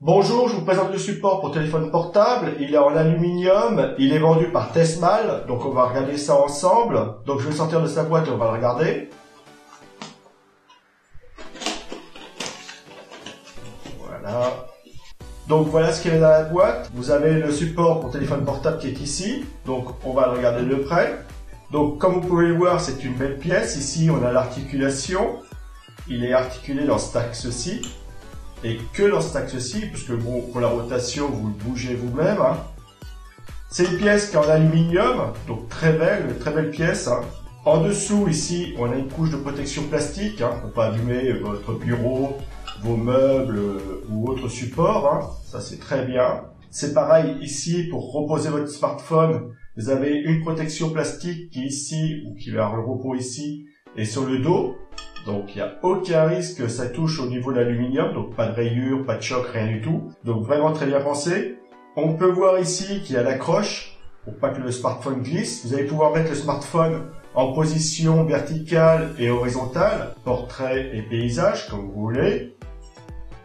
Bonjour, je vous présente le support pour téléphone portable. Il est en aluminium, il est vendu par Tesmal, donc on va regarder ça ensemble. Donc je vais sortir de sa boîte et on va le regarder. Voilà. Donc voilà ce qu'il y a dans la boîte. Vous avez le support pour téléphone portable qui est ici. Donc on va le regarder de près. Donc comme vous pouvez le voir, c'est une belle pièce. Ici on a l'articulation. Il est articulé dans cet axe-ci. Et que dans cet axe-ci, parce que bon, pour la rotation, vous le bougez vous-même. Hein. C'est une pièce qui est en aluminium, donc très belle pièce. Hein. En dessous, ici, on a une couche de protection plastique, hein, pour pas abîmer votre bureau, vos meubles ou autres supports. Hein. Ça, c'est très bien. C'est pareil ici, pour reposer votre smartphone, vous avez une protection plastique qui est ici, ou qui va avoir le repos ici, et sur le dos. Donc il n'y a aucun risque que ça touche au niveau de l'aluminium, donc pas de rayures, pas de choc, rien du tout. Donc vraiment très bien pensé. On peut voir ici qu'il y a l'accroche pour pas que le smartphone glisse. Vous allez pouvoir mettre le smartphone en position verticale et horizontale, portrait et paysage, comme vous voulez.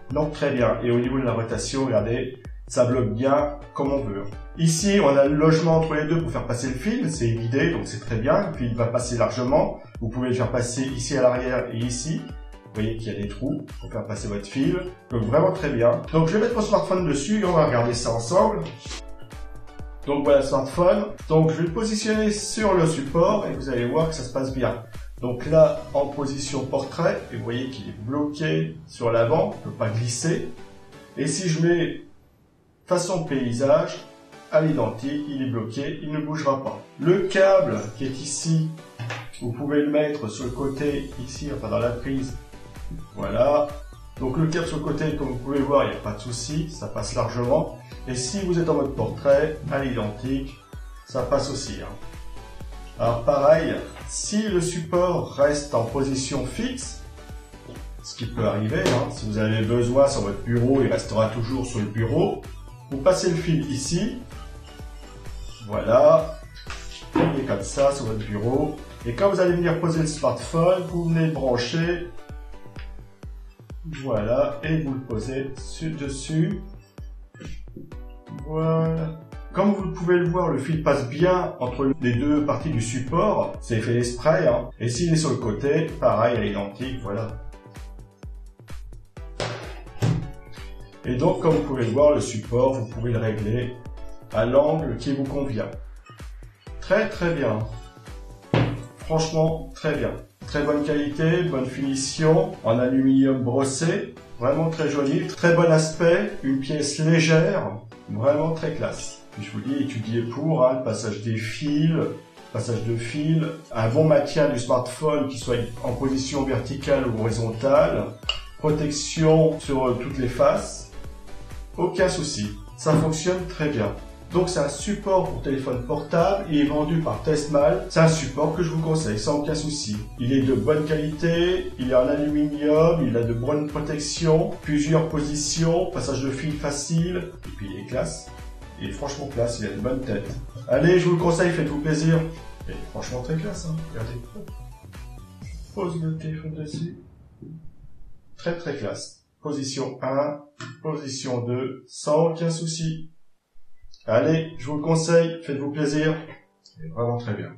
Donc très bien. Et au niveau de la rotation, regardez, ça bloque bien comme on veut. Ici, on a le logement entre les deux pour faire passer le fil, c'est évidé, donc c'est très bien. Le fil va passer largement. Vous pouvez le faire passer ici à l'arrière et ici. Vous voyez qu'il y a des trous pour faire passer votre fil. Donc vraiment très bien. Donc je vais mettre mon smartphone dessus et on va regarder ça ensemble. Donc voilà le smartphone. Donc je vais le positionner sur le support et vous allez voir que ça se passe bien. Donc là, en position portrait, et vous voyez qu'il est bloqué sur l'avant, il ne peut pas glisser. Et si je mets façon paysage, à l'identique, il est bloqué, il ne bougera pas. Le câble qui est ici, vous pouvez le mettre sur le côté, ici, enfin dans la prise. Voilà. Donc le câble sur le côté, comme vous pouvez voir, il n'y a pas de souci, ça passe largement. Et si vous êtes en mode portrait, à l'identique, ça passe aussi. Hein. Alors pareil, si le support reste en position fixe, ce qui peut arriver, hein, si vous avez besoin sur votre bureau, il restera toujours sur le bureau. Vous passez le fil ici, voilà, et comme ça sur votre bureau. Et quand vous allez venir poser le smartphone, vous venez le brancher, voilà, et vous le posez dessus, voilà. Comme vous pouvez le voir, le fil passe bien entre les deux parties du support, c'est fait exprès, hein. Et s'il est sur le côté, pareil, à l'identique, voilà. Et donc, comme vous pouvez le voir, le support, vous pouvez le régler à l'angle qui vous convient. Très bien. Franchement, très bien. Très bonne qualité, bonne finition, en aluminium brossé. Vraiment très joli, très bon aspect, une pièce légère, vraiment très classe. Puis je vous dis, étudié pour, hein, le passage des fils, passage de fil, un bon maintien du smartphone qui soit en position verticale ou horizontale, protection sur toutes les faces. Aucun souci, ça fonctionne très bien. Donc c'est un support pour téléphone portable, il est vendu par Tesmal. C'est un support que je vous conseille sans aucun souci. Il est de bonne qualité, il est en aluminium, il a de bonnes protections, plusieurs positions, passage de fil facile, et puis il est classe. Il est franchement classe, il a une bonne tête. Allez, je vous le conseille, faites-vous plaisir. Il est franchement très classe, hein. Regardez. Pose le téléphone dessus. Très classe. Position 1, position 2, sans aucun souci. Allez, je vous le conseille, faites-vous plaisir. C'est vraiment très bien.